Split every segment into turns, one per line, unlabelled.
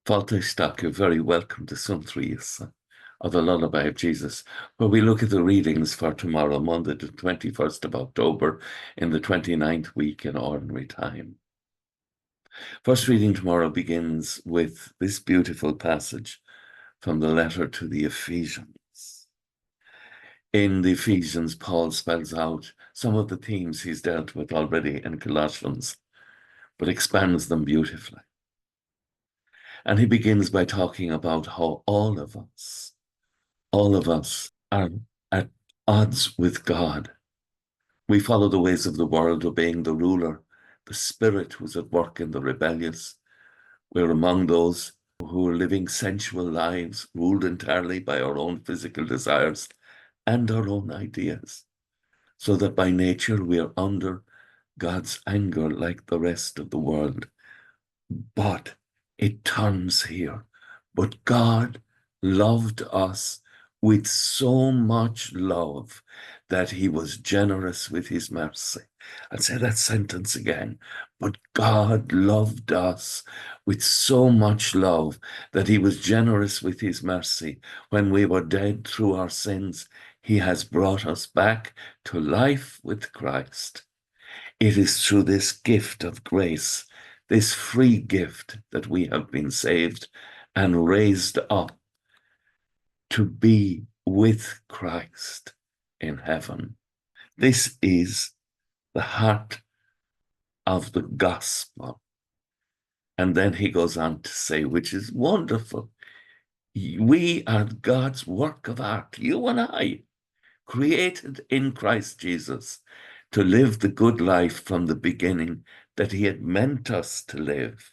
Fáilte you're very welcome to Suantraí Íosa, or the Lullaby of Jesus, where we look at the readings for tomorrow, Monday, the 21st of October, in the 29th week in Ordinary Time. First reading tomorrow begins with this beautiful passage from the letter to the Ephesians. In the Ephesians, Paul spells out some of the themes he's dealt with already in Colossians, but expands them beautifully. And he begins by talking about how all of us are at odds with God. We follow the ways of the world, obeying the ruler, the spirit who's at work in the rebellious. We're among those who are living sensual lives, ruled entirely by our own physical desires and our own ideas, so that by nature we are under God's anger like the rest of the world. But it turns here. But God loved us with so much love that he was generous with his mercy. I'll say that sentence again. But God loved us with so much love that he was generous with his mercy. When we were dead through our sins, he has brought us back to life with Christ. It is through this gift of grace, this free gift, that we have been saved and raised up to be with Christ in heaven. This is the heart of the gospel. And then he goes on to say, which is wonderful, we are God's work of art, you and I, created in Christ Jesus to live the good life from the beginning that he had meant us to live.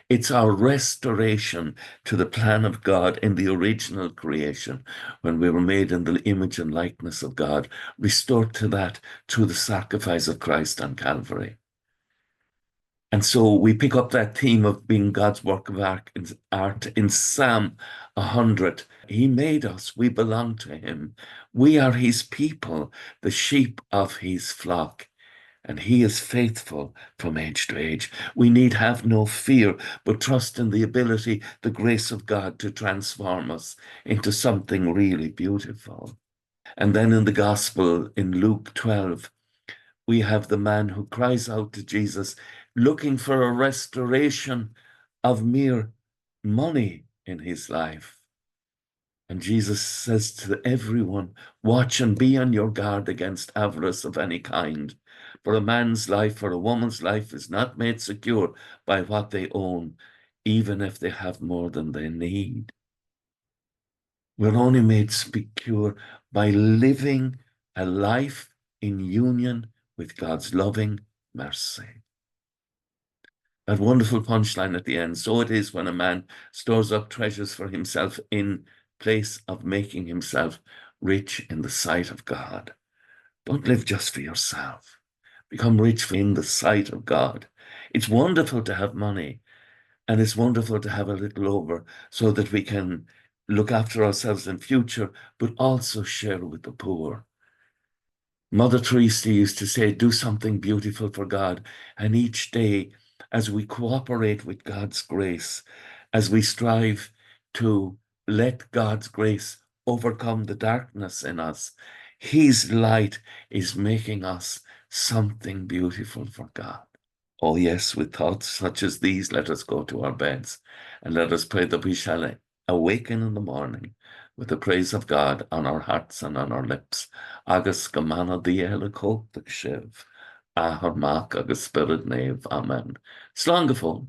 It's our restoration to the plan of God in the original creation, when we were made in the image and likeness of God, restored to that through the sacrifice of Christ on Calvary. And so we pick up that theme of being God's work of art in Psalm 100. He made us, we belong to him. We are his people, the sheep of his flock. And he is faithful from age to age. We need have no fear, but trust in the ability, the grace of God to transform us into something really beautiful. And then in the gospel, in Luke 12, we have the man who cries out to Jesus, looking for a restoration of mere money in his life. And Jesus says to everyone, watch and be on your guard against avarice of any kind. For a man's life or a woman's life is not made secure by what they own, even if they have more than they need. We're only made secure by living a life in union with God's loving mercy. That wonderful punchline at the end. So it is when a man stores up treasures for himself in place of making himself rich in the sight of God. Don't live just for yourself. Become rich in the sight of God. It's wonderful to have money, and it's wonderful to have a little over so that we can look after ourselves in future, but also share with the poor. Mother Teresa used to say, do something beautiful for God. And each day, as we cooperate with God's grace, as we strive to let God's grace overcome the darkness in us, his light is making us something beautiful for God. Oh yes, with thoughts such as these, let us go to our beds, and let us pray that we shall awaken in the morning with the praise of God on our hearts and on our lips. Agus gamana diela cóta shiv, ahar mac agus spirit nave. Amen. Slán go fóill.